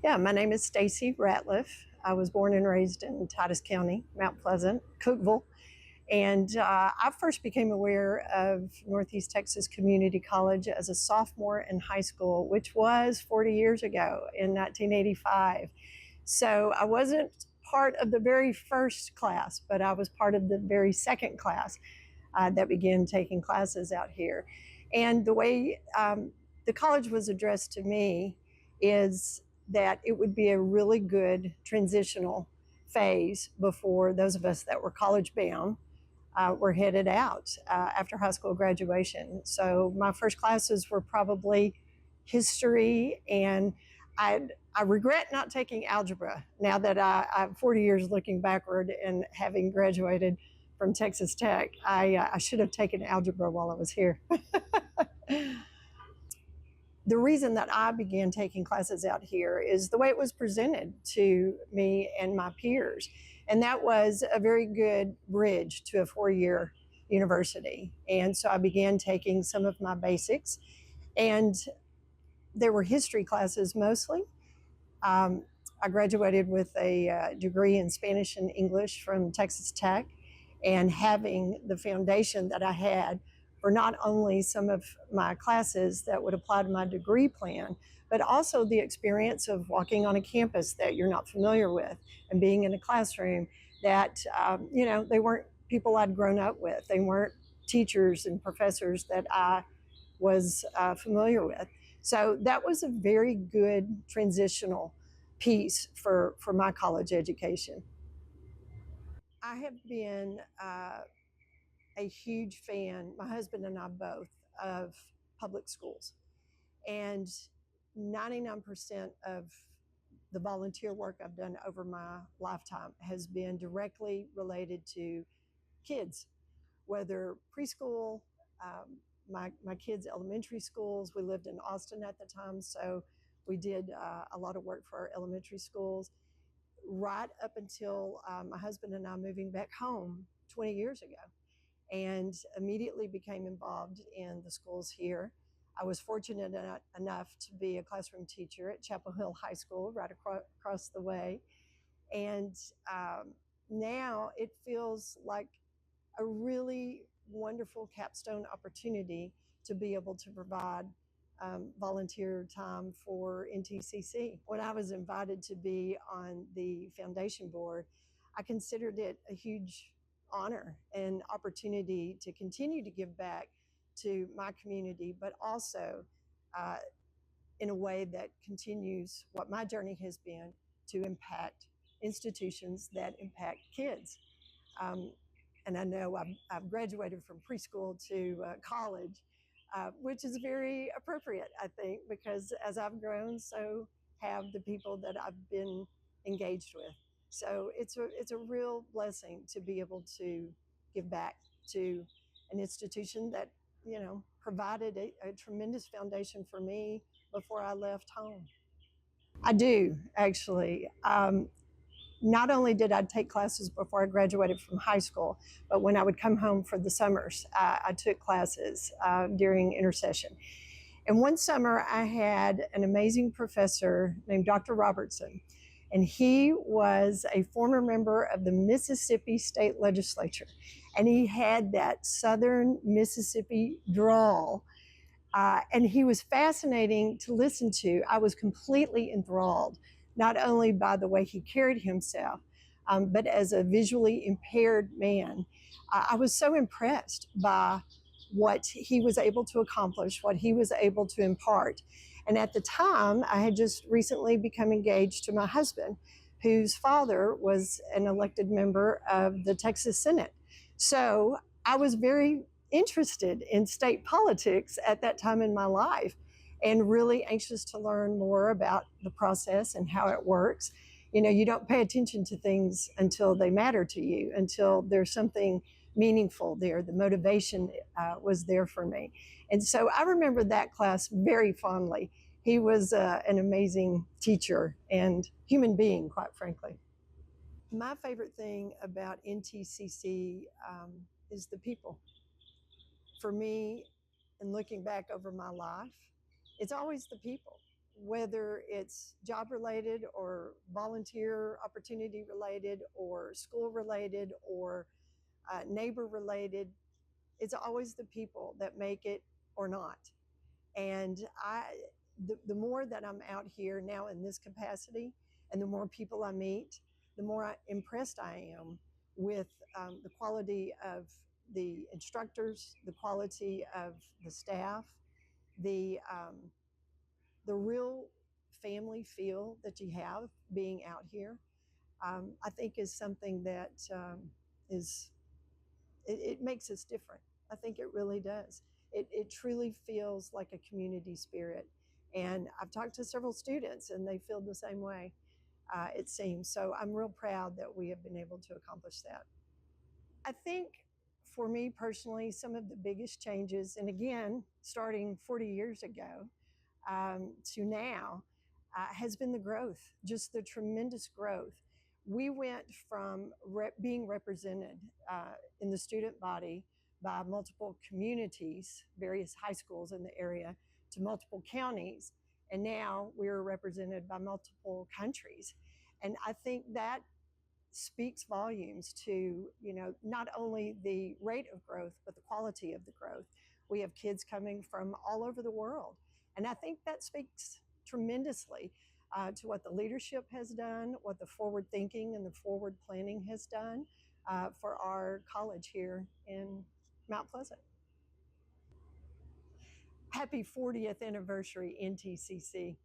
Yeah, my name is Stacy Ratliff. I was born and raised in Titus County, Mount Pleasant, Cookeville. And I first became aware of Northeast Texas Community College as a sophomore in high school, which was 40 years ago in 1985. So I wasn't part of the very first class, but I was part of the very second class that began taking classes out here. And the way the college was addressed to me is that it would be a really good transitional phase before those of us that were college bound were headed out after high school graduation. So my first classes were probably history, and I regret not taking algebra now that I'm 40 years looking backward and having graduated from Texas Tech. I should have taken algebra while I was here. The reason that I began taking classes out here is the way it was presented to me and my peers. And that was a very good bridge to a 4-year university. And so I began taking some of my basics, and there were history classes mostly. I graduated with a degree in Spanish and English from Texas Tech, and having the foundation that I had for not only some of my classes that would apply to my degree plan, but also the experience of walking on a campus that you're not familiar with and being in a classroom that, they weren't people I'd grown up with. They weren't teachers and professors that I was familiar with. So that was a very good transitional piece for my college education. I have been a huge fan, my husband and I both, of public schools. And 99% of the volunteer work I've done over my lifetime has been directly related to kids, whether preschool, my kids' elementary schools. We lived in Austin at the time, so we did a lot of work for our elementary schools, right up until my husband and I moving back home 20 years ago, and immediately became involved in the schools here. I was fortunate enough to be a classroom teacher at Chapel Hill High School, right across the way. And now it feels like a really wonderful capstone opportunity to be able to provide volunteer time for NTCC. When I was invited to be on the foundation board, I considered it a huge honor and opportunity to continue to give back to my community, but also uh, in a way that continues what my journey has been to impact institutions that impact kids. Um, and I know I've graduated from preschool to college, which is very appropriate, I think, because as I've grown, so have the people that I've been engaged with. So it's a real blessing to be able to give back to an institution that provided a tremendous foundation for me before I left home. I do actually. Not only did I take classes before I graduated from high school, but when I would come home for the summers, I took classes during intercession. And one summer, I had an amazing professor named Dr. Robertson, and he was a former member of the Mississippi State Legislature. And he had that Southern Mississippi drawl. And he was fascinating to listen to. I was completely enthralled, not only by the way he carried himself, but as a visually impaired man. I was so impressed by what he was able to accomplish, what he was able to impart. And at the time, I had just recently become engaged to my husband, whose father was an elected member of the Texas Senate. So I was very interested in state politics at that time in my life, and really anxious to learn more about the process and how it works. You don't pay attention to things until they matter to you, until there's something meaningful there. The motivation was there for me. And so I remember that class very fondly. He was an amazing teacher and human being, quite frankly. My favorite thing about NTCC is the people. For me, and looking back over my life, it's always the people. whether it's job related or volunteer opportunity related or school related or neighbor related, it's always the people that make it or not. And the more that I'm out here now in this capacity, and the more people I meet, the more impressed I am with the quality of the instructors, the quality of the staff, the the real family feel that you have being out here. I think is something that is it makes us different. I think it really does. It truly feels like a community spirit. And I've talked to several students and they feel the same way, it seems. So I'm real proud that we have been able to accomplish that. I think for me personally, some of the biggest changes, and again, starting 40 years ago to now, has been the growth, just the tremendous growth. We went from being represented in the student body by multiple communities, various high schools in the area, to multiple counties, and now we're represented by multiple countries. And I think that speaks volumes to, you know, not only the rate of growth but the quality of the growth. We have kids coming from all over the world, and I think that speaks tremendously to what the leadership has done, what the forward thinking and the forward planning has done for our college here in Mount Pleasant. Happy 40th anniversary, NTCC.